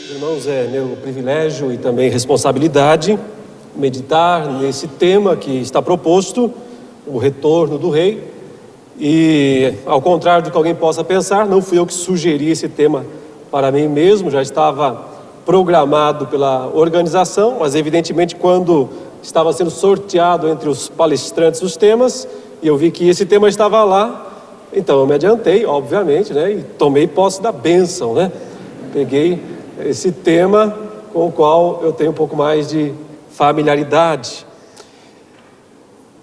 Irmãos, é meu privilégio e também responsabilidade meditar nesse tema que está proposto, o retorno do rei. E ao contrário do que alguém possa pensar, não fui eu que sugeri esse tema para mim mesmo, já estava programado pela organização, mas evidentemente quando estava sendo sorteado entre os palestrantes os temas, e eu vi que esse tema estava lá, então eu me adiantei, obviamente, e tomei posse da bênção, Peguei esse tema com o qual eu tenho um pouco mais de familiaridade.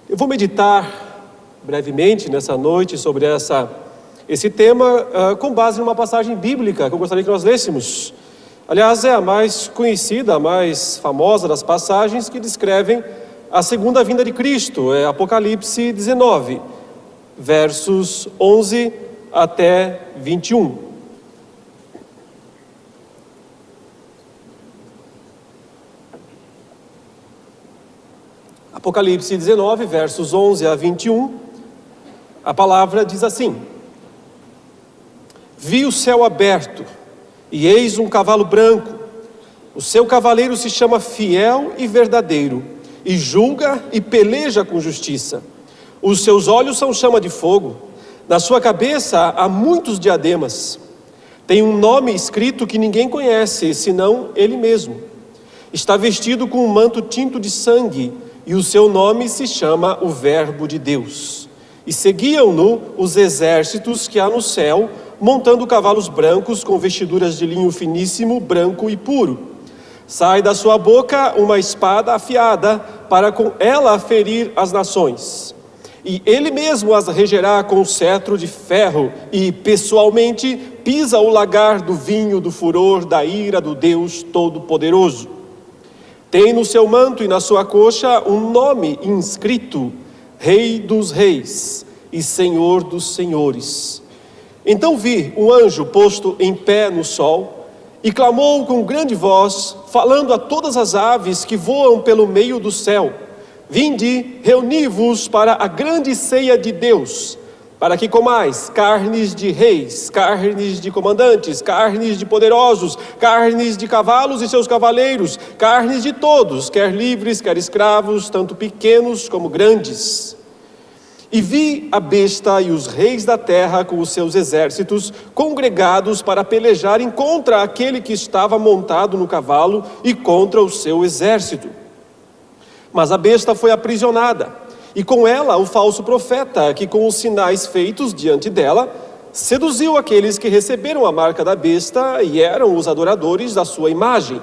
Eu vou meditar brevemente nessa noite sobre esse tema com base numa passagem bíblica que eu gostaria que nós lêssemos. Aliás, é a mais conhecida, a mais famosa das passagens que descrevem a segunda vinda de Cristo. É Apocalipse 19, versos 11 até 21. Apocalipse 19, versos 11 a 21, a palavra diz assim: Vi o céu aberto, e eis um cavalo branco. O seu cavaleiro se chama Fiel e Verdadeiro, e julga e peleja com justiça. Os seus olhos são chama de fogo, na sua cabeça há muitos diademas. Tem um nome escrito que ninguém conhece, senão ele mesmo. Está vestido com um manto tinto de sangue, e o seu nome se chama o Verbo de Deus. E seguiam-no os exércitos que há no céu, montando cavalos brancos com vestiduras de linho finíssimo, branco e puro. Sai da sua boca uma espada afiada, para com ela ferir as nações. E ele mesmo as regerá com cetro de ferro, e pessoalmente pisa o lagar do vinho do furor da ira do Deus Todo-Poderoso. Tem no seu manto e na sua coxa um nome inscrito: Rei dos Reis e Senhor dos Senhores. Então vi um anjo posto em pé no sol, e clamou com grande voz, falando a todas as aves que voam pelo meio do céu: Vinde, reuni-vos para a grande ceia de Deus, para que comais carnes de reis, carnes de comandantes, carnes de poderosos, carnes de cavalos e seus cavaleiros, carnes de todos, quer livres, quer escravos, tanto pequenos como grandes. E vi a besta e os reis da terra com os seus exércitos congregados para pelejarem contra aquele que estava montado no cavalo e contra o seu exército. Mas a besta foi aprisionada, e com ela o falso profeta, que com os sinais feitos diante dela, seduziu aqueles que receberam a marca da besta e eram os adoradores da sua imagem.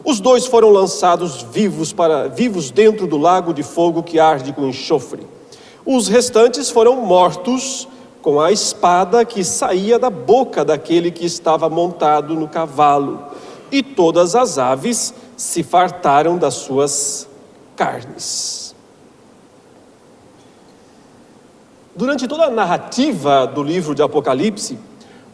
Os dois foram lançados vivos dentro do lago de fogo que arde com enxofre. Os restantes foram mortos com a espada que saía da boca daquele que estava montado no cavalo. E todas as aves se fartaram das suas carnes. Durante toda a narrativa do livro de Apocalipse,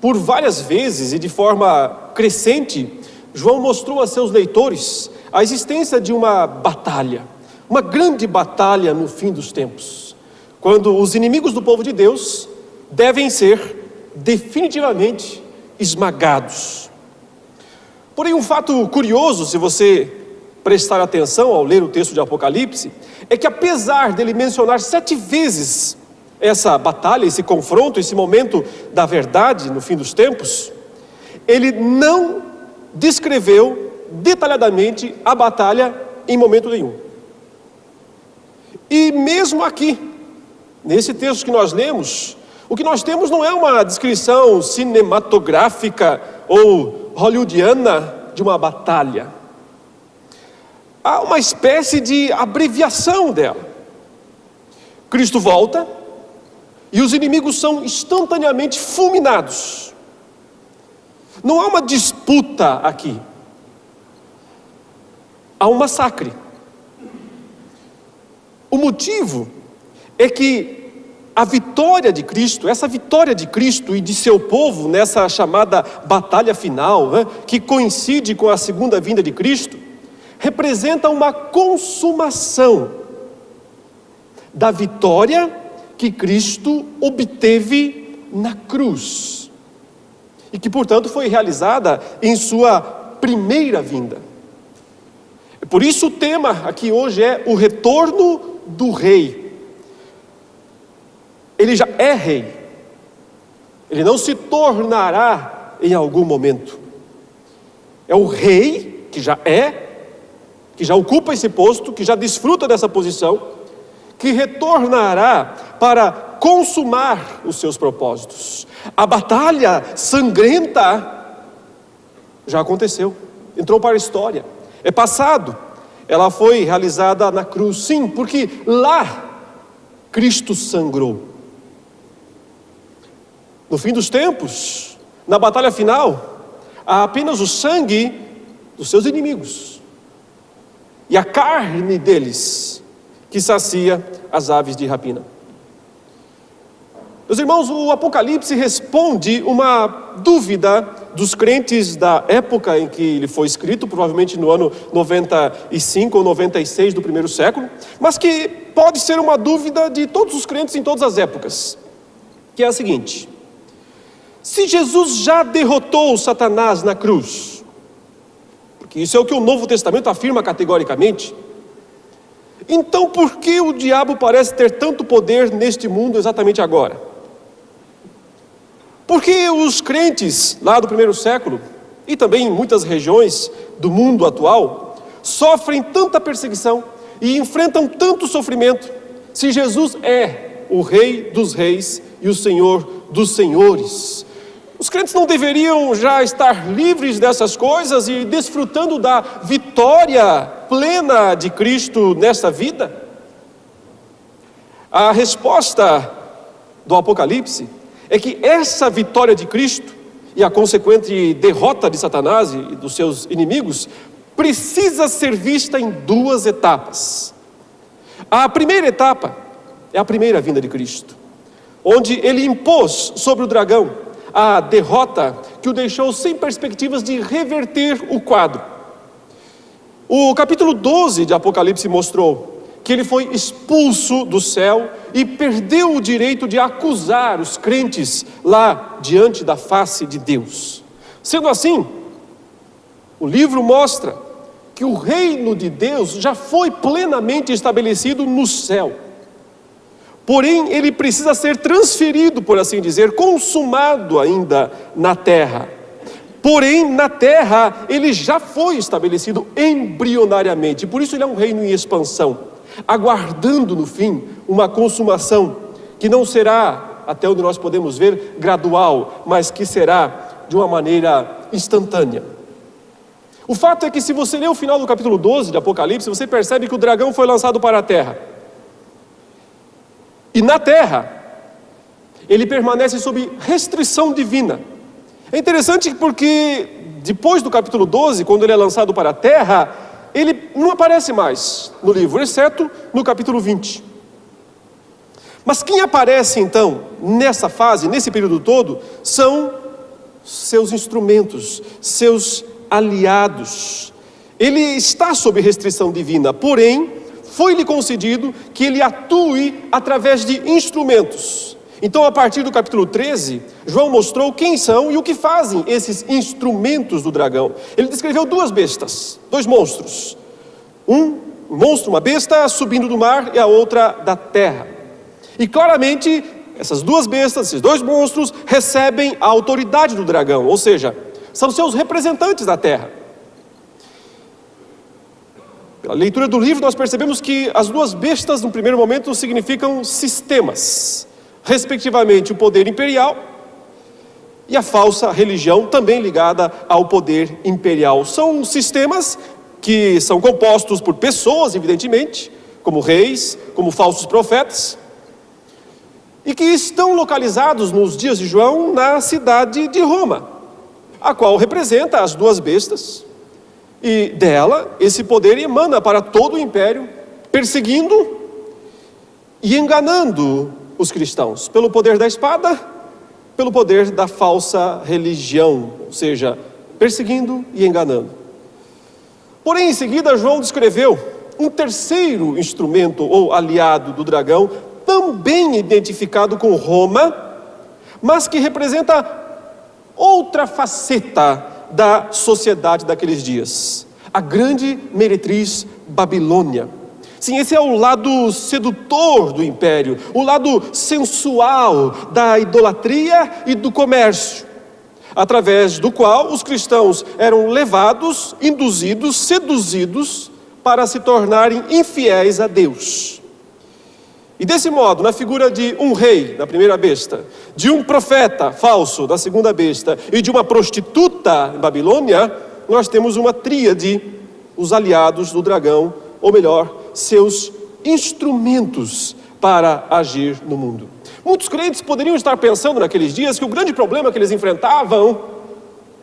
por várias vezes e de forma crescente, João mostrou a seus leitores a existência de uma batalha, uma grande batalha no fim dos tempos, quando os inimigos do povo de Deus devem ser definitivamente esmagados. Porém, um fato curioso, se você prestar atenção ao ler o texto de Apocalipse, é que apesar dele mencionar 7 vezes essa batalha, esse confronto, esse momento da verdade no fim dos tempos, ele não descreveu detalhadamente a batalha em momento nenhum. E mesmo aqui, nesse texto que nós lemos, o que nós temos não é uma descrição cinematográfica ou hollywoodiana de uma batalha. Há uma espécie de abreviação dela. Cristo volta, e os inimigos são instantaneamente fulminados. Não há uma disputa aqui. Há um massacre. O motivo é que a vitória de Cristo, essa vitória de Cristo e de seu povo nessa chamada batalha final, né, que coincide com a segunda vinda de Cristo, representa uma consumação da vitória que Cristo obteve na cruz e que, portanto, foi realizada em sua primeira vinda. Por isso o tema aqui hoje é o retorno do rei. Ele já é rei. Ele não se tornará em algum momento. É o rei que já ocupa esse posto, que já desfruta dessa posição, que retornará para consumar os seus propósitos. A batalha sangrenta já aconteceu, entrou para a história, é passado. Ela foi realizada na cruz, sim, porque lá Cristo sangrou. No fim dos tempos, na batalha final, há apenas o sangue dos seus inimigos e a carne deles que sacia as aves de rapina. Meus irmãos, o Apocalipse responde uma dúvida dos crentes da época em que ele foi escrito, provavelmente no ano 95 ou 96 do primeiro século, mas que pode ser uma dúvida de todos os crentes em todas as épocas, que é a seguinte: se Jesus já derrotou Satanás na cruz, porque isso é o que o Novo Testamento afirma categoricamente, então por que o diabo parece ter tanto poder neste mundo exatamente agora? Por que os crentes lá do primeiro século, e também em muitas regiões do mundo atual, sofrem tanta perseguição e enfrentam tanto sofrimento, se Jesus é o Rei dos Reis e o Senhor dos Senhores? Os crentes não deveriam já estar livres dessas coisas e desfrutando da vitória plena de Cristo nesta vida? A resposta do Apocalipse é que essa vitória de Cristo e a consequente derrota de Satanás e dos seus inimigos precisa ser vista em duas etapas. A primeira etapa é a primeira vinda de Cristo, onde ele impôs sobre o dragão a derrota que o deixou sem perspectivas de reverter o quadro. O capítulo 12 de Apocalipse mostrou que ele foi expulso do céu e perdeu o direito de acusar os crentes lá diante da face de Deus. Sendo assim, o livro mostra que o reino de Deus já foi plenamente estabelecido no céu. Porém, ele precisa ser transferido, por assim dizer, consumado ainda na terra. Porém, na terra, ele já foi estabelecido embrionariamente. Por isso ele é um reino em expansão, aguardando no fim uma consumação que não será, até onde nós podemos ver, gradual, mas que será de uma maneira instantânea. O fato é que, se você ler o final do capítulo 12 de Apocalipse, você percebe que o dragão foi lançado para a terra. E na terra, ele permanece sob restrição divina. É interessante porque depois do capítulo 12, quando ele é lançado para a terra, ele não aparece mais no livro, exceto no capítulo 20. Mas quem aparece então nessa fase, nesse período todo, são seus instrumentos, seus aliados. Ele está sob restrição divina, porém foi-lhe concedido que ele atue através de instrumentos. Então, a partir do capítulo 13, João mostrou quem são e o que fazem esses instrumentos do dragão. Ele descreveu duas bestas, dois monstros. Um monstro, uma besta subindo do mar, e a outra da terra. E claramente, essas duas bestas, esses dois monstros, recebem a autoridade do dragão, ou seja, são seus representantes da terra. Pela leitura do livro, nós percebemos que as duas bestas, no primeiro momento, significam sistemas. Respectivamente, o poder imperial e a falsa religião, também ligada ao poder imperial. São sistemas que são compostos por pessoas, evidentemente, como reis, como falsos profetas, e que estão localizados nos dias de João na cidade de Roma, a qual representa as duas bestas, e dela esse poder emana para todo o império, perseguindo e enganando os cristãos, pelo poder da espada, pelo poder da falsa religião, ou seja, perseguindo e enganando. Porém, em seguida, João descreveu um terceiro instrumento ou aliado do dragão, também identificado com Roma, mas que representa outra faceta da sociedade daqueles dias: a grande meretriz Babilônia. Sim, esse é o lado sedutor do império, o lado sensual da idolatria e do comércio, através do qual os cristãos eram levados, induzidos, seduzidos para se tornarem infiéis a Deus. E desse modo, na figura de um rei, na primeira besta, de um profeta falso, na segunda besta, e de uma prostituta em Babilônia, nós temos uma tríade, os aliados do dragão, ou melhor, seus instrumentos para agir no mundo. Muitos crentes poderiam estar pensando naqueles dias que o grande problema que eles enfrentavam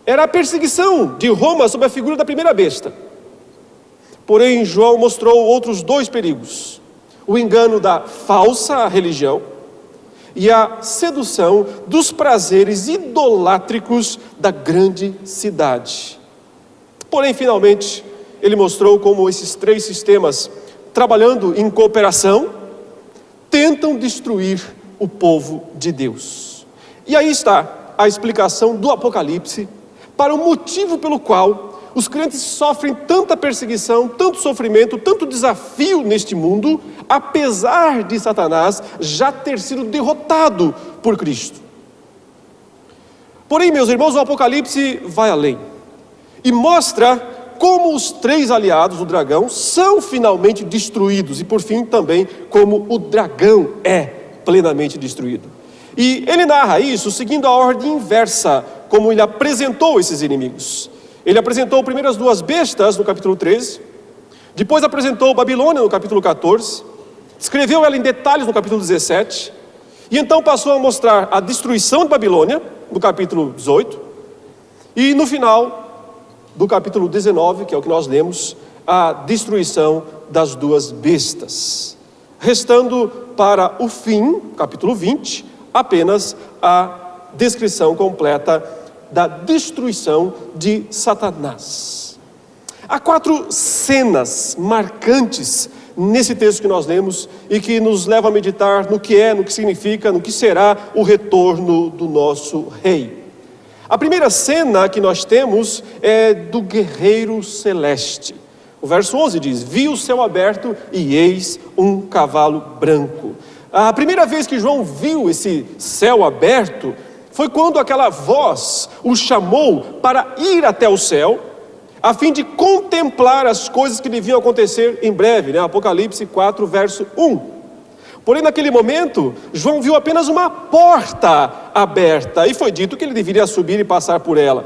era a perseguição de Roma sob a figura da primeira besta. Porém, João mostrou outros dois perigos: o engano da falsa religião e a sedução dos prazeres idolátricos da grande cidade. Porém, finalmente, ele mostrou como esses três sistemas, trabalhando em cooperação, tentam destruir o povo de Deus. E aí está a explicação do Apocalipse para o motivo pelo qual os crentes sofrem tanta perseguição, tanto sofrimento, tanto desafio neste mundo, apesar de Satanás já ter sido derrotado por Cristo. Porém, meus irmãos, o Apocalipse vai além e mostra como os três aliados do dragão são finalmente destruídos, e por fim também como o dragão é plenamente destruído. E ele narra isso seguindo a ordem inversa, como ele apresentou esses inimigos. Ele apresentou primeiro as duas bestas no capítulo 13, depois apresentou Babilônia no capítulo 14, descreveu ela em detalhes no capítulo 17, e então passou a mostrar a destruição de Babilônia no capítulo 18, e no final do capítulo 19, que é o que nós lemos, a destruição das duas bestas, restando para o fim, capítulo 20, apenas a descrição completa da destruição de Satanás. Há 4 cenas marcantes nesse texto que nós lemos e que nos levam a meditar no que é, no que significa, no que será o retorno do nosso rei. A primeira cena que nós temos é do guerreiro celeste. O verso 11 diz: vi o céu aberto e eis um cavalo branco. A primeira vez que João viu esse céu aberto foi quando aquela voz o chamou para ir até o céu, a fim de contemplar as coisas que deviam acontecer em breve, Apocalipse 4, verso 1. Porém, naquele momento, João viu apenas uma porta aberta e foi dito que ele deveria subir e passar por ela.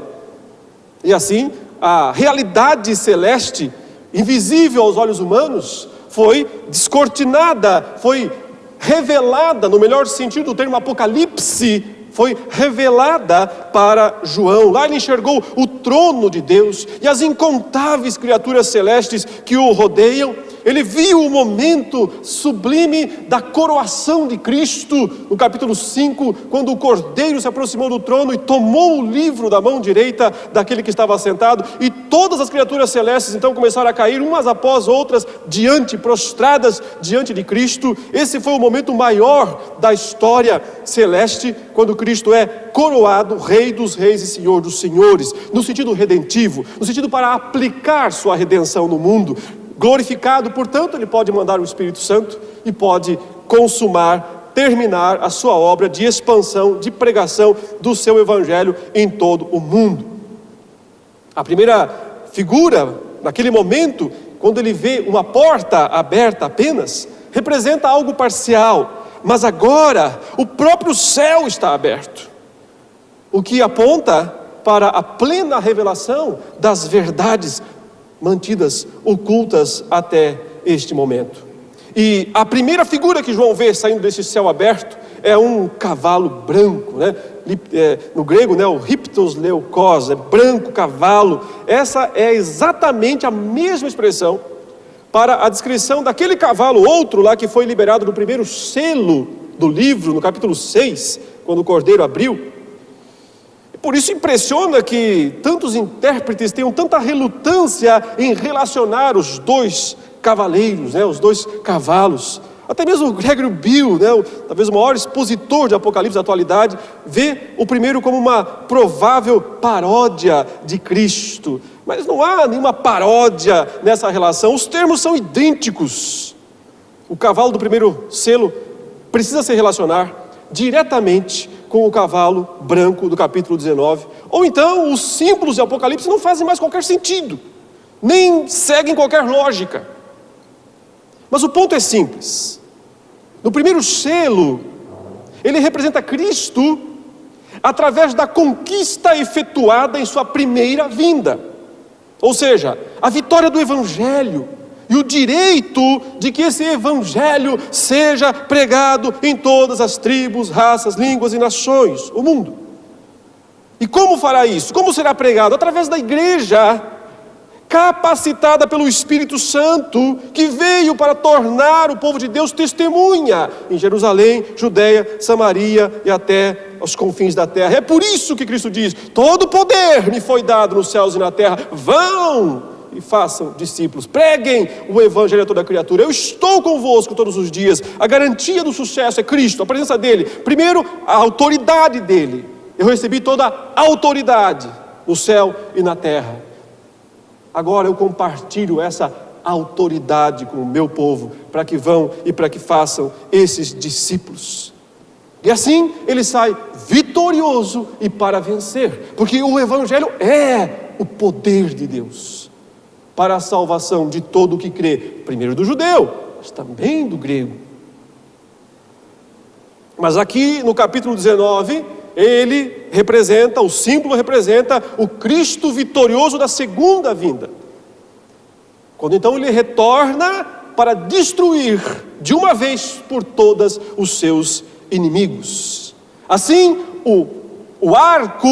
E assim, a realidade celeste, invisível aos olhos humanos, foi descortinada, foi revelada, no melhor sentido do termo Apocalipse, foi revelada para João. Lá ele enxergou o trono de Deus e as incontáveis criaturas celestes que o rodeiam. Ele viu o momento sublime da coroação de Cristo, no capítulo 5, quando o Cordeiro se aproximou do trono e tomou o livro da mão direita daquele que estava sentado, e todas as criaturas celestes então começaram a cair umas após outras, prostradas diante de Cristo. Esse foi o momento maior da história celeste, quando Cristo é coroado Rei dos Reis e Senhor dos Senhores, no sentido redentivo, no sentido para aplicar sua redenção no mundo. Glorificado, portanto, ele pode mandar o Espírito Santo e pode consumar, terminar a sua obra de expansão, de pregação do seu evangelho em todo o mundo. A primeira figura, naquele momento, quando ele vê uma porta aberta apenas, representa algo parcial, mas agora o próprio céu está aberto, o que aponta para a plena revelação das verdades mantidas ocultas até este momento. E a primeira figura que João vê saindo desse céu aberto é um cavalo branco, no grego, o riptos leukos, branco cavalo. Essa é exatamente a mesma expressão para a descrição daquele cavalo, outro lá que foi liberado do primeiro selo do livro, no capítulo 6, quando o cordeiro abriu. E por isso impressiona que tantos intérpretes tenham tanta relutância em relacionar os dois cavaleiros, os dois cavalos. Até mesmo o Gregory Bill, talvez o maior expositor de Apocalipse da atualidade, vê o primeiro como uma provável paródia de Cristo. Mas não há nenhuma paródia nessa relação, os termos são idênticos. O cavalo do primeiro selo precisa se relacionar diretamente com o cavalo branco do capítulo 19. Ou então os símbolos de Apocalipse não fazem mais qualquer sentido, nem seguem qualquer lógica. Mas o ponto é simples. No primeiro selo, ele representa Cristo através da conquista efetuada em sua primeira vinda. Ou seja, a vitória do Evangelho e o direito de que esse Evangelho seja pregado em todas as tribos, raças, línguas e nações, o mundo. E como fará isso? Como será pregado? Através da igreja, capacitada pelo Espírito Santo, que veio para tornar o povo de Deus testemunha em Jerusalém, Judeia, Samaria e até aos confins da terra. É por isso que Cristo diz: todo poder me foi dado nos céus e na terra. Vão e façam discípulos, preguem o Evangelho a toda criatura. Eu estou convosco todos os dias. A garantia do sucesso é Cristo, a presença dele. Primeiro, a autoridade dele. Eu recebi toda a autoridade no céu e na terra. Agora eu compartilho essa autoridade com o meu povo, para que vão e para que façam esses discípulos. E assim ele sai vitorioso e para vencer, porque o Evangelho é o poder de Deus para a salvação de todo o que crê, primeiro do judeu, mas também do grego. Mas aqui no capítulo 19, ele representa, o símbolo representa o Cristo vitorioso da segunda vinda. Quando então ele retorna para destruir de uma vez por todas os seus inimigos. Assim, o arco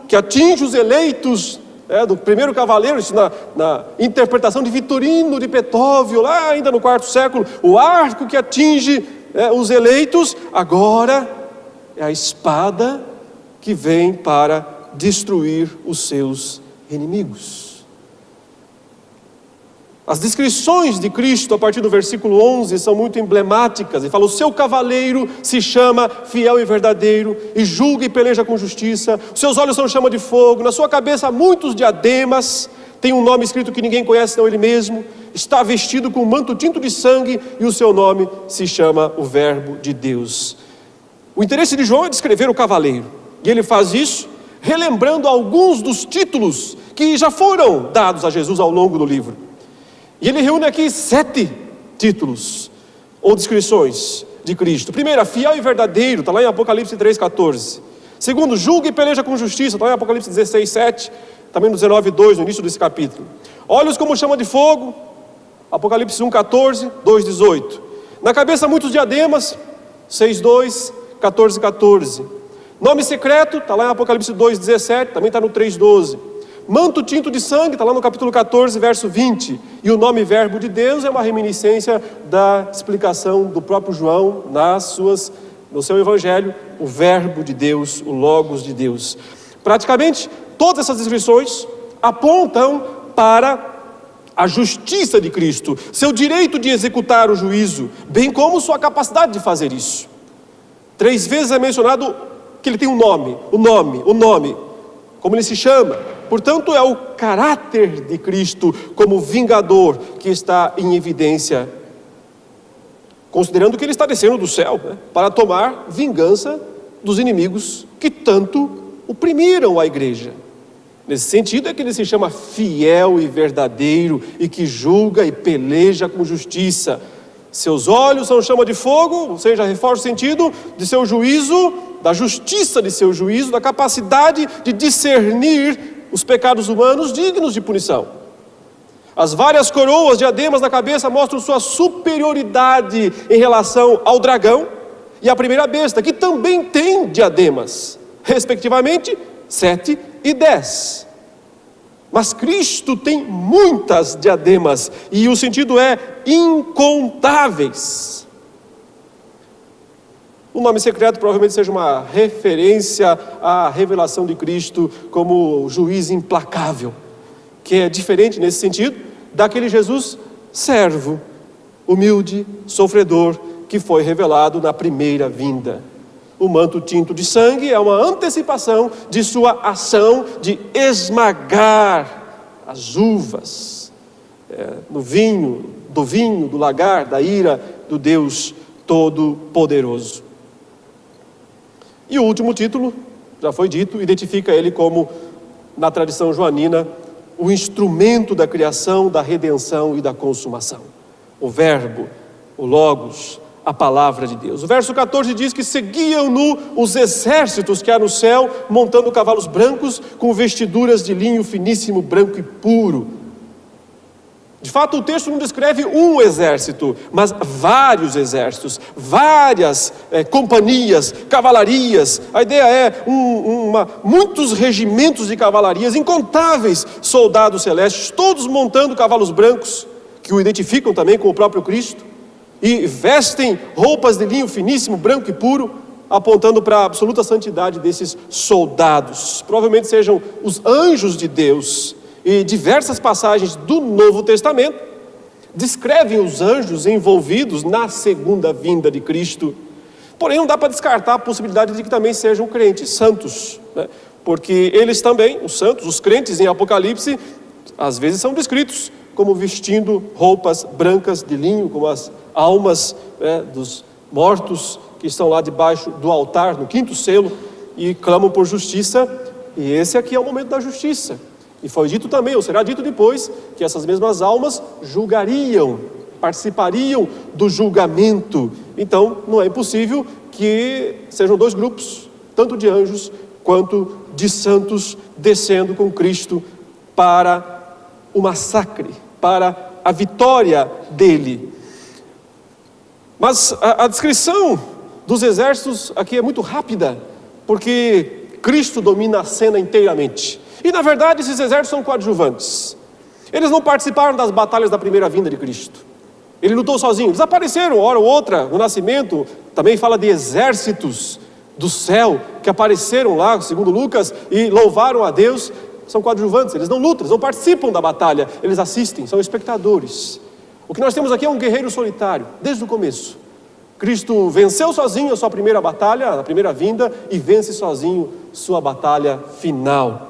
que atinge os eleitos do primeiro cavaleiro, isso na interpretação de Vitorino de Petóvio, lá ainda no quarto século, o arco que atinge os eleitos, agora é a espada que vem para destruir os seus inimigos. As descrições de Cristo a partir do versículo 11 são muito emblemáticas. Ele fala: o seu cavaleiro se chama fiel e verdadeiro, e julga e peleja com justiça. Os seus olhos são chama de fogo, na sua cabeça há muitos diademas. Tem um nome escrito que ninguém conhece, senão ele mesmo. Está vestido com um manto tinto de sangue, e o seu nome se chama o Verbo de Deus. O interesse de João é descrever o cavaleiro, e ele faz isso relembrando alguns dos títulos que já foram dados a Jesus ao longo do livro. E ele reúne aqui 7 títulos ou descrições de Cristo. Primeiro, fiel e verdadeiro, está lá em Apocalipse 3,14. Segundo, julga e peleja com justiça, está lá em Apocalipse 16,7, também no 19,2, no início desse capítulo. Olhos como chama de fogo, Apocalipse 1,14, 2,18. Na cabeça muitos diademas, 6,2, 14,14. Nome secreto, está lá em Apocalipse 2,17, também está no 3,12. Manto tinto de sangue, está lá no capítulo 14, verso 20. E o nome Verbo de Deus é uma reminiscência da explicação do próprio João no seu evangelho, o Verbo de Deus, o Logos de Deus. Praticamente, todas essas descrições apontam para a justiça de Cristo, seu direito de executar o juízo, bem como sua capacidade de fazer isso. 3 vezes é mencionado que ele tem um nome, o nome, como ele se chama. Portanto, é o caráter de Cristo como vingador que está em evidência, considerando que ele está descendo do céu, para tomar vingança dos inimigos que tanto oprimiram a igreja. Nesse sentido é que ele se chama fiel e verdadeiro, e que julga e peleja com justiça. Seus olhos são chama de fogo, ou seja, reforça o sentido de seu juízo, da justiça de seu juízo, da capacidade de discernir os pecados humanos dignos de punição. As várias coroas, diademas na cabeça mostram sua superioridade em relação ao dragão e à primeira besta, que também tem diademas, respectivamente 7 e 10. Mas Cristo tem muitas diademas, e o sentido é incontáveis. O nome secreto provavelmente seja uma referência à revelação de Cristo como juiz implacável, que é diferente nesse sentido daquele Jesus servo, humilde, sofredor, que foi revelado na primeira vinda. O manto tinto de sangue é uma antecipação de sua ação de esmagar as uvas do vinho do lagar, da ira do Deus Todo-Poderoso. E o último título, já foi dito, identifica ele como, na tradição joanina, o instrumento da criação, da redenção e da consumação. O Verbo, o Logos, a palavra de Deus. O verso 14 diz que seguiam-no os exércitos que há no céu, montando cavalos brancos, com vestiduras de linho finíssimo, branco e puro. De fato, o texto não descreve um exército, mas vários exércitos, várias companhias, cavalarias. A ideia é muitos regimentos de cavalarias, incontáveis soldados celestes, todos montando cavalos brancos, que o identificam também com o próprio Cristo, e vestem roupas de linho finíssimo, branco e puro, apontando para a absoluta santidade desses soldados. Provavelmente sejam os anjos de Deus. E diversas passagens do Novo Testamento descrevem os anjos envolvidos na segunda vinda de Cristo. Porém, não dá para descartar a possibilidade de que também sejam crentes, santos, né? Porque eles também, os santos, os crentes em Apocalipse, às vezes são descritos como vestindo roupas brancas de linho, como as almas dos mortos que estão lá debaixo do altar, no quinto selo, e clamam por justiça. E esse aqui é o momento da justiça. E foi dito também, ou será dito depois, que essas mesmas almas julgariam, participariam do julgamento. Então, não é impossível que sejam dois grupos, tanto de anjos quanto de santos, descendo com Cristo para o massacre, para a vitória dele. Mas a descrição dos exércitos aqui é muito rápida, porque Cristo domina a cena inteiramente. E na verdade esses exércitos são coadjuvantes. Eles não participaram das batalhas da primeira vinda de Cristo. Ele lutou sozinho. Eles apareceram hora ou outra no nascimento. Também fala de exércitos do céu que apareceram lá, segundo Lucas, e louvaram a Deus. São coadjuvantes, eles não lutam, eles não participam da batalha. Eles assistem, são espectadores. O que nós temos aqui é um guerreiro solitário, desde o começo. Cristo venceu sozinho a sua primeira batalha, a primeira vinda, e vence sozinho sua batalha final.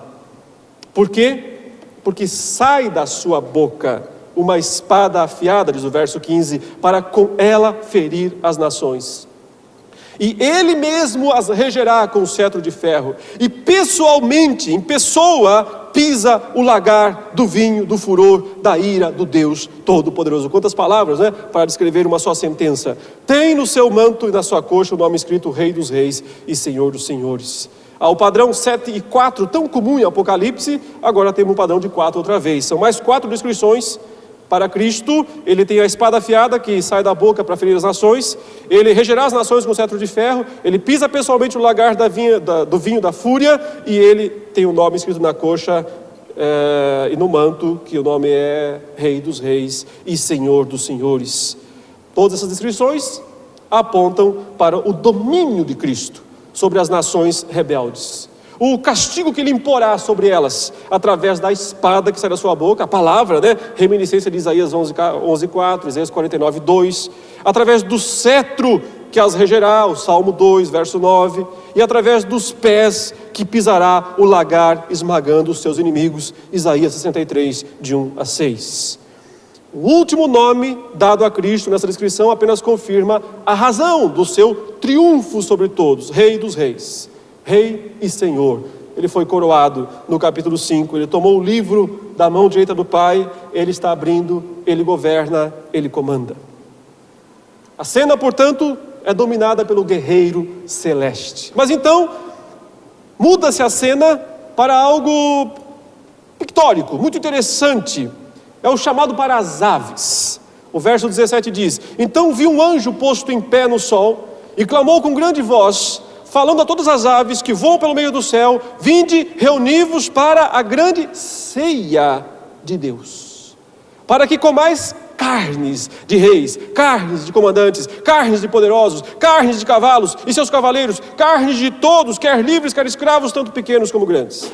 Por quê? Porque sai da sua boca uma espada afiada, diz o verso 15, para com ela ferir as nações. E ele mesmo as regerá com o cetro de ferro, e pessoalmente, em pessoa, pisa o lagar do vinho, do furor, da ira do Deus Todo-Poderoso. Quantas palavras, né? Para descrever uma só sentença. Tem no seu manto e na sua coxa o nome escrito Rei dos Reis e Senhor dos Senhores. Ao padrão 7 e 4, tão comum em Apocalipse, agora temos um padrão de 4 outra vez. São mais 4 descrições para Cristo. Ele tem a espada afiada que sai da boca para ferir as nações. Ele regerá as nações com cetro de ferro. Ele pisa pessoalmente o lagar do vinho da fúria. E ele tem o nome escrito na coxa e no manto, que o nome é Rei dos Reis e Senhor dos Senhores. Todas essas descrições apontam para o domínio de Cristo sobre as nações rebeldes. O castigo que ele imporá sobre elas, através da espada que sai da sua boca, a palavra, né? Reminiscência de Isaías 11:4, Isaías 49:2. Através do cetro que as regerá, o Salmo 2, verso 9. E através dos pés que pisará o lagar, esmagando os seus inimigos, Isaías 63, de 1 a 6. O último nome dado a Cristo nessa descrição apenas confirma a razão do seu triunfo sobre todos, Rei dos Reis, Rei e Senhor. Ele foi coroado no capítulo 5, ele tomou o livro da mão direita do Pai, ele está abrindo, ele governa, ele comanda. A cena, portanto, é dominada pelo guerreiro celeste. Mas então, muda-se a cena para algo pictórico, muito interessante. É o chamado para as aves. O verso 17 diz: então vi um anjo posto em pé no sol e clamou com grande voz, falando a todas as aves que voam pelo meio do céu: vinde, reuni-vos para a grande ceia de Deus, para que comais carnes de reis, carnes de comandantes, carnes de poderosos, carnes de cavalos e seus cavaleiros, carnes de todos, quer livres, quer escravos, tanto pequenos como grandes.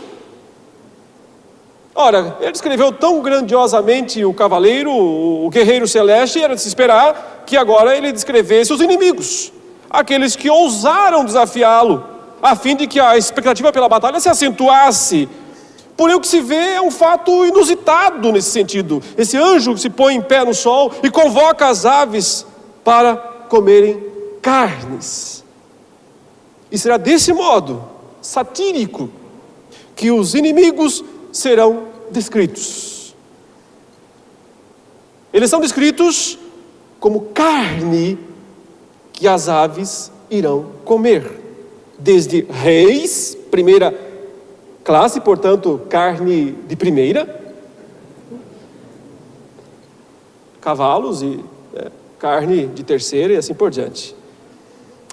Ora, ele descreveu tão grandiosamente o cavaleiro, o guerreiro celeste, era de se esperar que agora ele descrevesse os inimigos, aqueles que ousaram desafiá-lo, a fim de que a expectativa pela batalha se acentuasse. Porém, o que se vê é um fato inusitado nesse sentido. Esse anjo que se põe em pé no sol e convoca as aves para comerem carnes. E será desse modo, satírico, que os inimigos serão descritos. Eles são descritos como carne que as aves irão comer. Desde reis, primeira classe, portanto, carne de primeira, cavalos e carne de terceira e assim por diante.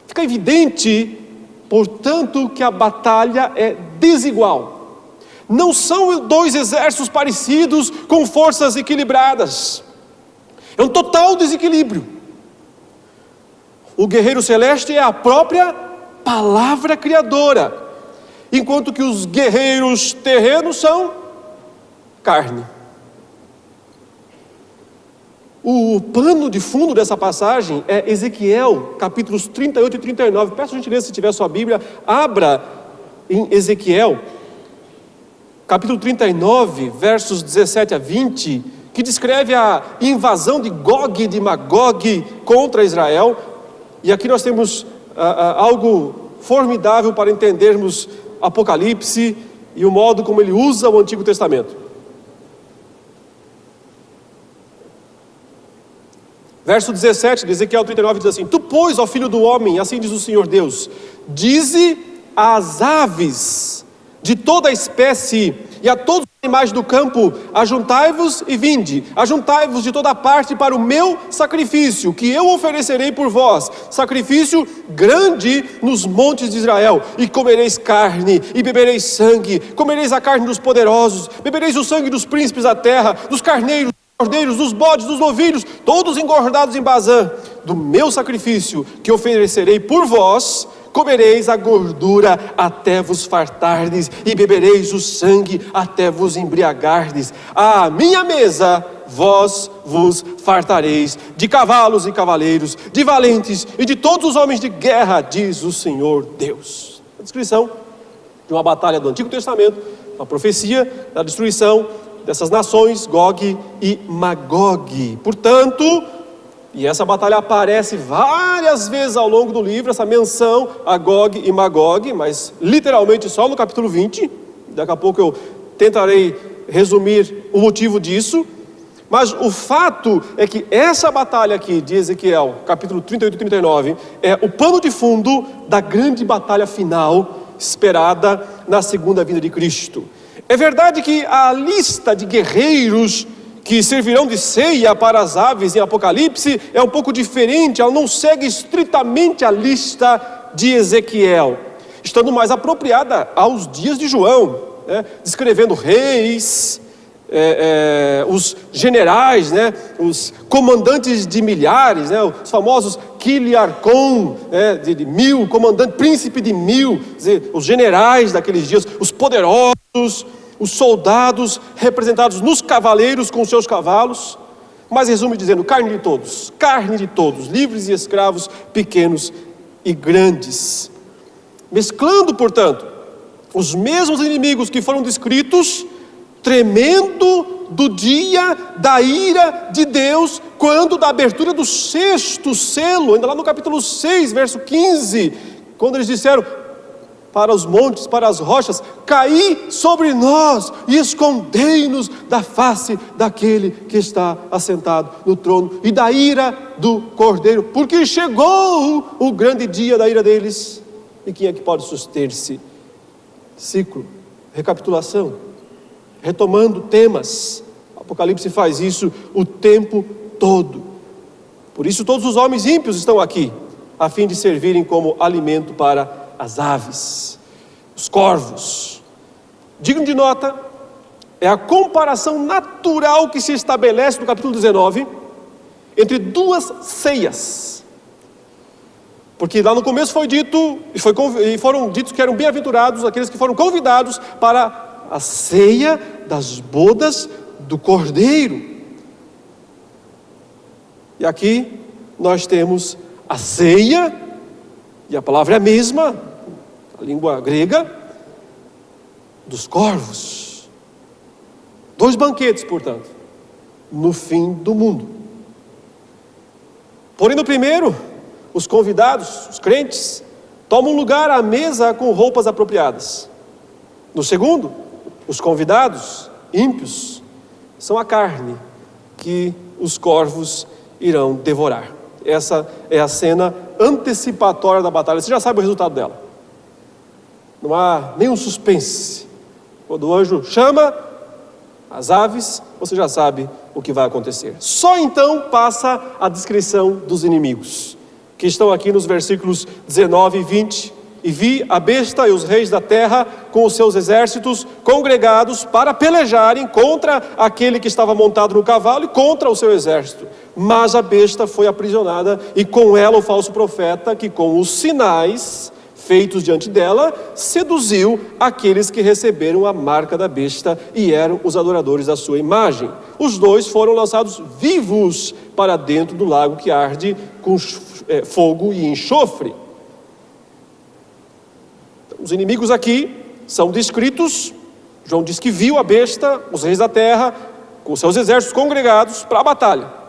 Fica evidente, portanto, que a batalha é desigual. Não são dois exércitos parecidos com forças equilibradas. É um total desequilíbrio. O guerreiro celeste é a própria palavra criadora, enquanto que os guerreiros terrenos são carne. O pano de fundo dessa passagem é Ezequiel, capítulos 38 e 39. Peço a gentileza, se tiver sua Bíblia, abra em Ezequiel, capítulo 39, versos 17 a 20, que descreve a invasão de Gog e de Magog contra Israel. E aqui nós temos algo formidável para entendermos Apocalipse e o modo como ele usa o Antigo Testamento. Verso 17 de Ezequiel 39 diz assim: Tu, pois, ó filho do homem, assim diz o Senhor Deus, dize às aves de toda a espécie e a todos os animais do campo: ajuntai-vos e vinde, ajuntai-vos de toda parte para o meu sacrifício, que eu oferecerei por vós, sacrifício grande nos montes de Israel, e comereis carne, e bebereis sangue, comereis a carne dos poderosos, bebereis o sangue dos príncipes da terra, dos carneiros, dos cordeiros, dos bodes, dos novilhos, todos engordados em Bazã, do meu sacrifício que oferecerei por vós. Comereis a gordura até vos fartardes, e bebereis o sangue até vos embriagardes. À minha mesa vós vos fartareis, de cavalos e cavaleiros, de valentes e de todos os homens de guerra, diz o Senhor Deus. A descrição de uma batalha do Antigo Testamento, uma profecia da destruição dessas nações, Gog e Magog. Portanto, e essa batalha aparece várias vezes ao longo do livro, essa menção a Gog e Magog, mas literalmente só no capítulo 20. Daqui a pouco eu tentarei resumir o motivo disso. Mas o fato é que essa batalha aqui de Ezequiel, capítulo 38 e 39, é o pano de fundo da grande batalha final esperada na segunda vinda de Cristo. É verdade que a lista de guerreiros que servirão de ceia para as aves em Apocalipse é um pouco diferente, ela não segue estritamente a lista de Ezequiel, estando mais apropriada aos dias de João, descrevendo reis, os generais, os comandantes de milhares, os famosos Quiliarcom, de 1000, comandante, príncipe de 1000, os generais daqueles dias, os poderosos, os soldados representados nos cavaleiros com seus cavalos. Mas resume dizendo: carne de todos, livres e escravos, pequenos e grandes. Mesclando, portanto, os mesmos inimigos que foram descritos, tremendo do dia da ira de Deus, quando da abertura do sexto selo, ainda lá no capítulo 6, verso 15, quando eles disseram para os montes, para as rochas: caí sobre nós e escondei-nos da face daquele que está assentado no trono e da ira do Cordeiro, porque chegou o grande dia da ira deles. E quem é que pode suster-se? Ciclo, recapitulação, retomando temas. Apocalipse faz isso o tempo todo. Por isso todos os homens ímpios estão aqui, a fim de servirem como alimento para as aves, os corvos. Digno de nota é a comparação natural que se estabelece no capítulo 19, entre duas ceias. Porque lá no começo foi dito, e foram ditos que eram bem-aventurados aqueles que foram convidados para a ceia das bodas do Cordeiro. E aqui nós temos a ceia, e a palavra é a mesma, a língua grega, dos corvos. 2 banquetes, portanto, no fim do mundo. Porém, no primeiro, os convidados, os crentes, tomam lugar à mesa com roupas apropriadas. No segundo, os convidados, ímpios, são a carne que os corvos irão devorar. Essa é a cena antecipatória da batalha. Você já sabe o resultado dela. Não há nenhum suspense. Quando o anjo chama as aves, você já sabe o que vai acontecer. Só então passa a descrição dos inimigos, que estão aqui nos versículos 19 e 20. E vi a besta e os reis da terra com os seus exércitos congregados para pelejarem contra aquele que estava montado no cavalo e contra o seu exército. Mas a besta foi aprisionada e com ela o falso profeta que com os sinais feitos diante dela seduziu aqueles que receberam a marca da besta e eram os adoradores da sua imagem. Os 2 foram lançados vivos para dentro do lago que arde com fogo e enxofre. Os inimigos aqui são descritos. João diz que viu a besta, os reis da terra, com seus exércitos congregados para a batalha.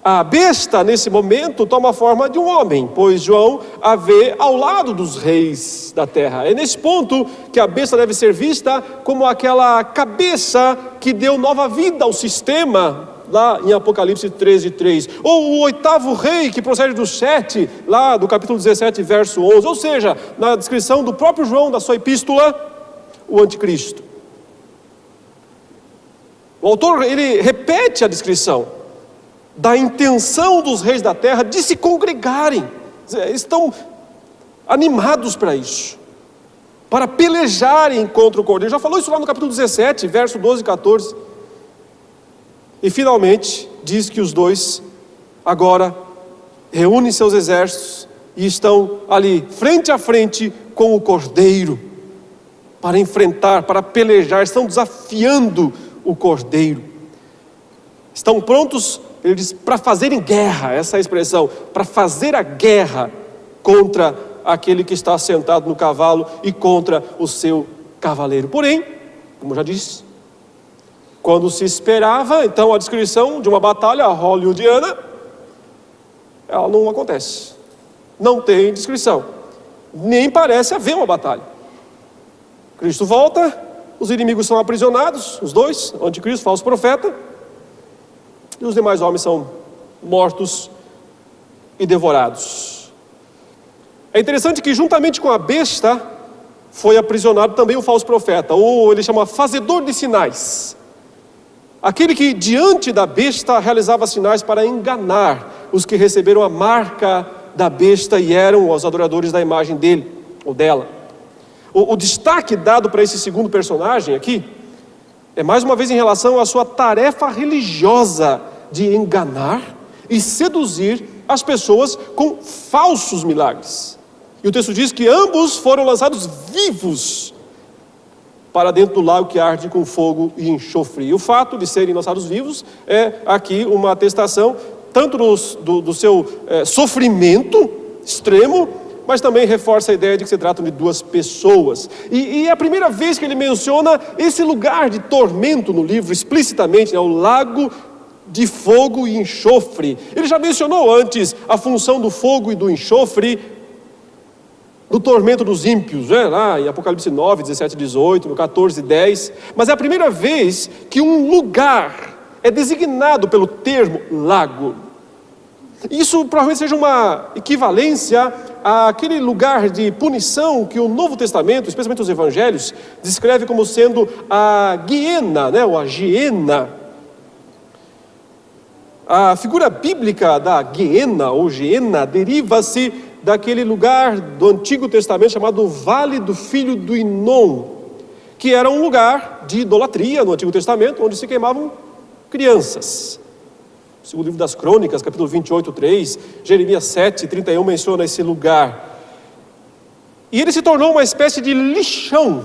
A besta, nesse momento, toma a forma de um homem, pois João a vê ao lado dos reis da terra. É nesse ponto que a besta deve ser vista como aquela cabeça que deu nova vida ao sistema, lá em Apocalipse 13:3, ou o 8º rei que procede do 7, lá do capítulo 17, verso 11, ou seja, na descrição do próprio João, da sua epístola, o anticristo. O autor, ele repete a descrição da intenção dos reis da terra de se congregarem, estão animados para isso, para pelejarem contra o Cordeiro. Já falou isso lá no capítulo 17, verso 12 e 14. E finalmente, diz que os 2 agora reúnem seus exércitos e estão ali, frente a frente com o Cordeiro, para enfrentar, para pelejar, estão desafiando o Cordeiro. Estão prontos, ele diz, para fazerem guerra, essa é a expressão, para fazer a guerra contra aquele que está sentado no cavalo e contra o seu cavaleiro. Porém, como já disse, quando se esperava, então, a descrição de uma batalha hollywoodiana, ela não acontece. Não tem descrição. Nem parece haver uma batalha. Cristo volta, os inimigos são aprisionados, os 2, o anticristo, falso profeta, e os demais homens são mortos e devorados. É interessante que juntamente com a besta, foi aprisionado também o falso profeta, ou ele chama fazedor de sinais. Aquele que diante da besta realizava sinais para enganar os que receberam a marca da besta e eram os adoradores da imagem dele ou dela. O destaque dado para esse segundo personagem aqui é mais uma vez em relação à sua tarefa religiosa de enganar e seduzir as pessoas com falsos milagres. E o texto diz que ambos foram lançados vivos para dentro do lago que arde com fogo e enxofre. E o fato de serem lançados vivos é aqui uma atestação tanto do seu sofrimento extremo, mas também reforça a ideia de que se tratam de 2 pessoas. E é a primeira vez que ele menciona esse lugar de tormento no livro, explicitamente, né, o lago de fogo e enxofre. Ele já mencionou antes a função do fogo e do enxofre do tormento dos ímpios, né? Lá em Apocalipse 9, 17 e 18, no 14 e 10. Mas é a primeira vez que um lugar é designado pelo termo lago. Isso provavelmente seja uma equivalência àquele lugar de punição que o Novo Testamento, especialmente os Evangelhos, descreve como sendo a Guiena, né? Ou a Giena. A figura bíblica da Guiena ou Giena deriva-se daquele lugar do Antigo Testamento chamado Vale do Filho do Inom, que era um lugar de idolatria no Antigo Testamento, onde se queimavam crianças. Segundo livro das Crônicas, capítulo 28, 3, Jeremias 7, 31 menciona esse lugar. E ele se tornou uma espécie de lixão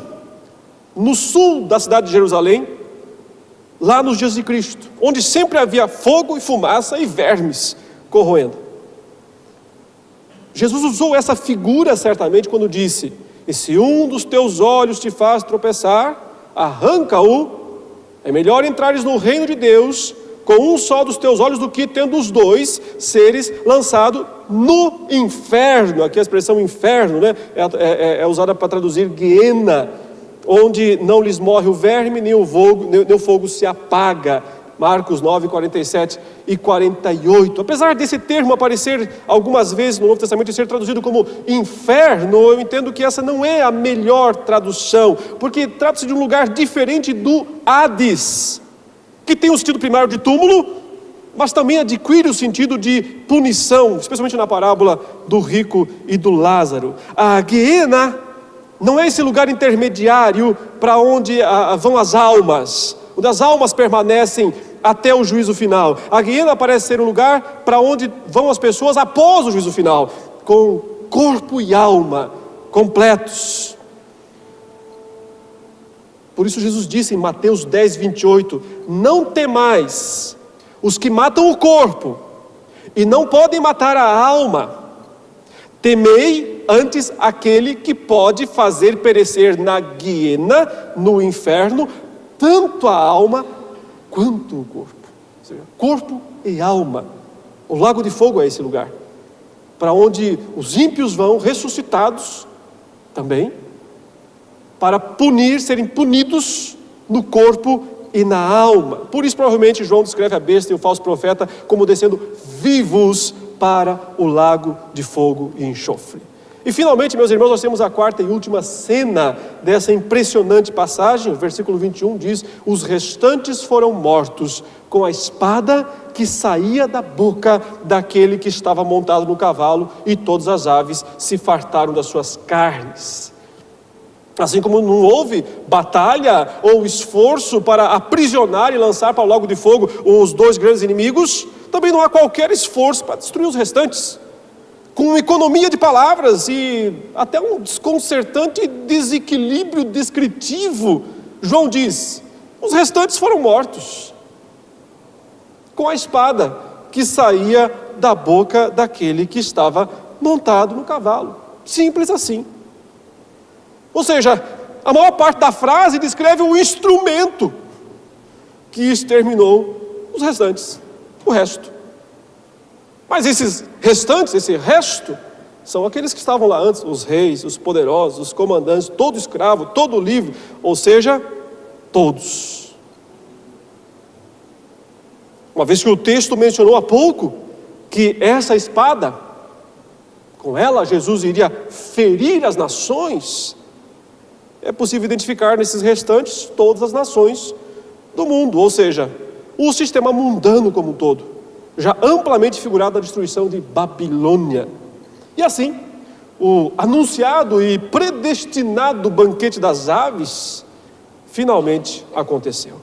no sul da cidade de Jerusalém, lá nos dias de Cristo, onde sempre havia fogo e fumaça e vermes corroendo. Jesus usou essa figura certamente quando disse: e se um dos teus olhos te faz tropeçar, arranca-o. É melhor entrares no reino de Deus com um só dos teus olhos do que, tendo os dois, seres lançado no inferno. Aqui a expressão inferno, né, é usada para traduzir Guiena, onde não lhes morre o verme, nem o fogo se apaga. Marcos 9, 47 e 48. Apesar desse termo aparecer algumas vezes no Novo Testamento e ser traduzido como inferno, eu entendo que essa não é a melhor tradução, porque trata-se de um lugar diferente do Hades, que tem o sentido primário de túmulo, mas também adquire o sentido de punição, especialmente na parábola do rico e do Lázaro. A Guiena não é esse lugar intermediário para onde vão as almas, onde as almas permanecem até o juízo final. A Guiena parece ser um lugar para onde vão as pessoas após o juízo final, com corpo e alma completos. Por isso Jesus disse em Mateus 10, 28, não temais os que matam o corpo e não podem matar a alma. Temei antes aquele que pode fazer perecer na Guiena, no inferno, tanto a alma quanto o corpo. Ou seja, corpo e alma. O lago de fogo é esse lugar, para onde os ímpios vão ressuscitados também, para serem punidos no corpo e na alma. Por isso provavelmente João descreve a besta e o falso profeta como descendo vivos para o lago de fogo e enxofre. E finalmente, meus irmãos, nós temos a quarta e última cena dessa impressionante passagem. O versículo 21 diz: os restantes foram mortos com a espada que saía da boca daquele que estava montado no cavalo, e todas as aves se fartaram das suas carnes. Assim como não houve batalha ou esforço para aprisionar e lançar para o lago de fogo os dois grandes inimigos, também não há qualquer esforço para destruir os restantes. Com economia de palavras e até um desconcertante desequilíbrio descritivo, João diz: os restantes foram mortos com a espada que saía da boca daquele que estava montado no cavalo. Simples assim. Ou seja, a maior parte da frase descreve o instrumento que exterminou os restantes, o resto. Mas esses restantes, esse resto, são aqueles que estavam lá antes, os reis, os poderosos, os comandantes, todo escravo, todo livre, ou seja, todos. Uma vez que o texto mencionou há pouco que essa espada, com ela Jesus iria ferir as nações, é possível identificar nesses restantes todas as nações do mundo, ou seja, o sistema mundano como um todo, já amplamente figurado na destruição de Babilônia. E assim, o anunciado e predestinado banquete das aves finalmente aconteceu.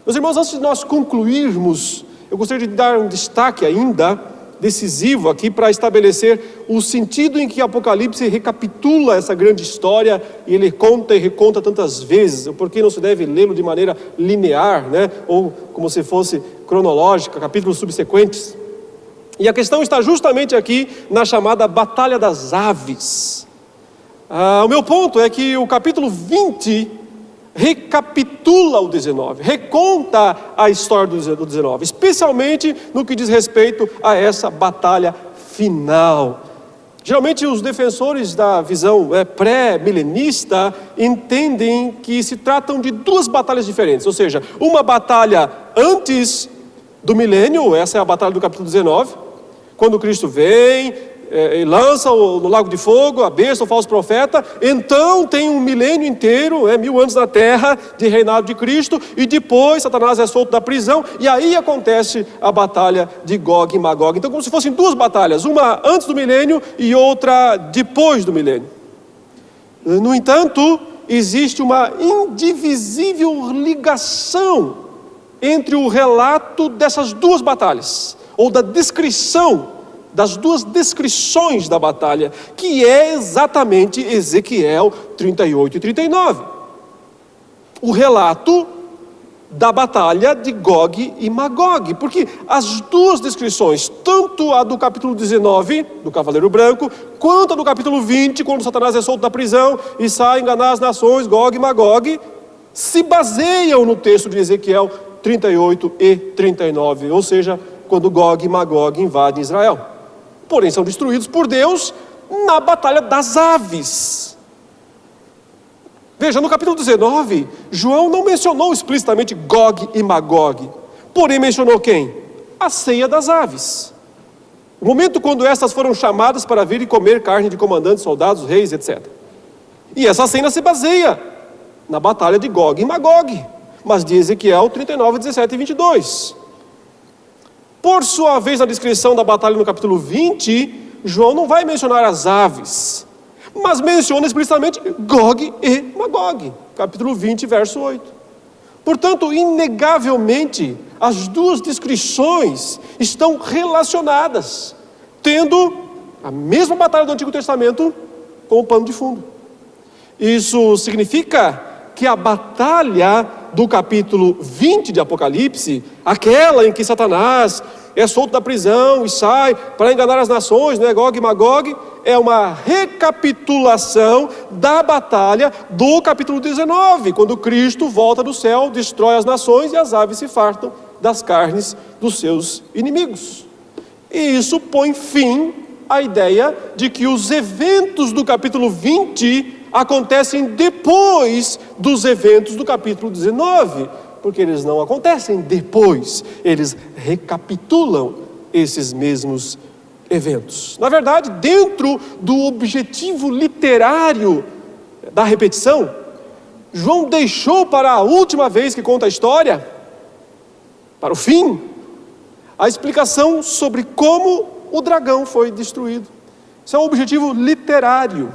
Meus irmãos, antes de nós concluirmos, eu gostaria de dar um destaque ainda decisivo aqui para estabelecer o sentido em que Apocalipse recapitula essa grande história, e ele conta e reconta tantas vezes, porque não se deve lê-lo de maneira linear, né? Ou como se fosse cronológica, capítulos subsequentes. E a questão está justamente aqui na chamada Batalha das Aves. O meu ponto é que o capítulo 20 recapitula o 19, reconta a história do 19, especialmente no que diz respeito a essa batalha final. Geralmente os defensores da visão pré-milenista entendem que se tratam de duas batalhas diferentes, ou seja, uma batalha antes do milênio, essa é a batalha do capítulo 19, quando Cristo vem e lança no lago de fogo a besta, o falso profeta. Então tem um milênio inteiro, 1000 anos na terra de reinado de Cristo, e depois Satanás é solto da prisão, e aí acontece a batalha de Gog e Magog. Então como se fossem duas batalhas, uma antes do milênio e outra depois do milênio. No entanto, existe uma indivisível ligação entre o relato dessas duas batalhas, ou da descrição, das duas descrições da batalha, que é exatamente Ezequiel 38 e 39. O relato da batalha de Gog e Magog, porque as duas descrições, tanto a do capítulo 19, do Cavaleiro Branco, quanto a do capítulo 20, quando Satanás é solto da prisão e sai a enganar as nações, Gog e Magog, se baseiam no texto de Ezequiel 38 e 39, ou seja, quando Gog e Magog invadem Israel. Porém, são destruídos por Deus na batalha das aves. Veja, no capítulo 19, João não mencionou explicitamente Gog e Magog, porém mencionou quem? A ceia das aves. O momento quando estas foram chamadas para vir e comer carne de comandantes, soldados, reis, etc. E essa cena se baseia na batalha de Gog e Magog, mas de Ezequiel 39, 17 e 22. Por sua vez, na descrição da batalha no capítulo 20, João não vai mencionar as aves, mas menciona explicitamente Gog e Magog, capítulo 20, verso 8. Portanto, inegavelmente, as duas descrições estão relacionadas, tendo a mesma batalha do Antigo Testamento como pano de fundo. Isso significa que a batalha do capítulo 20 de Apocalipse, aquela em que Satanás é solto da prisão e sai para enganar as nações, né, Gog e Magog, é uma recapitulação da batalha do capítulo 19, quando Cristo volta do céu, destrói as nações e as aves se fartam das carnes dos seus inimigos. E isso põe fim à ideia de que os eventos do capítulo 20 acontecem depois dos eventos do capítulo 19, porque eles não acontecem depois, eles recapitulam esses mesmos eventos. Na verdade, dentro do objetivo literário da repetição, João deixou para a última vez que conta a história, para o fim, a explicação sobre como o dragão foi destruído. Isso é um objetivo literário.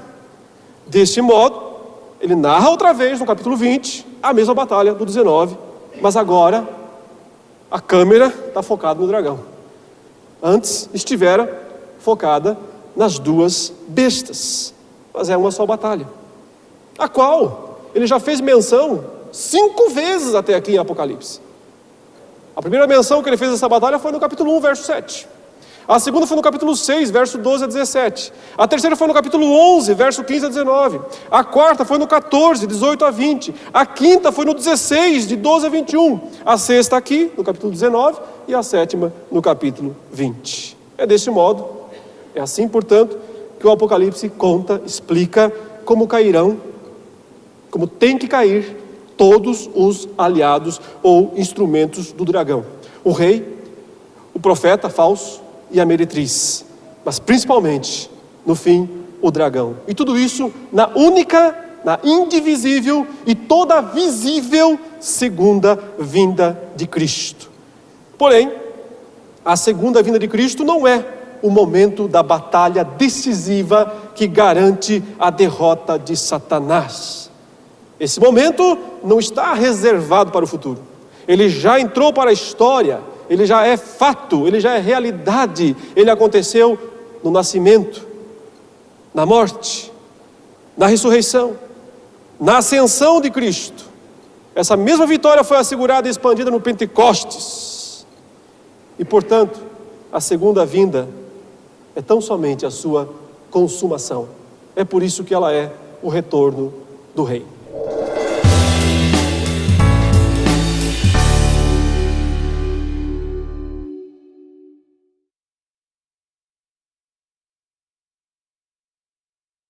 Deste modo, ele narra outra vez no capítulo 20, a mesma batalha do 19, mas agora a câmera está focada no dragão. Antes estivera focada nas duas bestas, mas é uma só batalha, a qual ele já fez menção 5 vezes até aqui em Apocalipse. A primeira menção que ele fez dessa batalha foi no capítulo 1, verso 7. A segunda foi no capítulo 6, verso 12 a 17. A terceira foi no capítulo 11, verso 15 a 19. A quarta foi no 14, 18 a 20. A quinta foi no 16, de 12 a 21. A sexta aqui, no capítulo 19. E a sétima, no capítulo 20. É deste modo, é assim, portanto, que o Apocalipse conta, explica como cairão, como tem que cair todos os aliados ou instrumentos do dragão. O rei, o profeta falso e a meretriz, mas principalmente, no fim, o dragão. E tudo isso na única, na indivisível e toda visível segunda vinda de Cristo. Porém, a segunda vinda de Cristo não é o momento da batalha decisiva que garante a derrota de Satanás. Esse momento não está reservado para o futuro. Ele já entrou para a história. Ele já é fato, ele já é realidade. Ele aconteceu no nascimento, na morte, na ressurreição, na ascensão de Cristo. Essa mesma vitória foi assegurada e expandida no Pentecostes. E, portanto, a segunda vinda é tão somente a sua consumação. É por isso que ela é o retorno do Rei.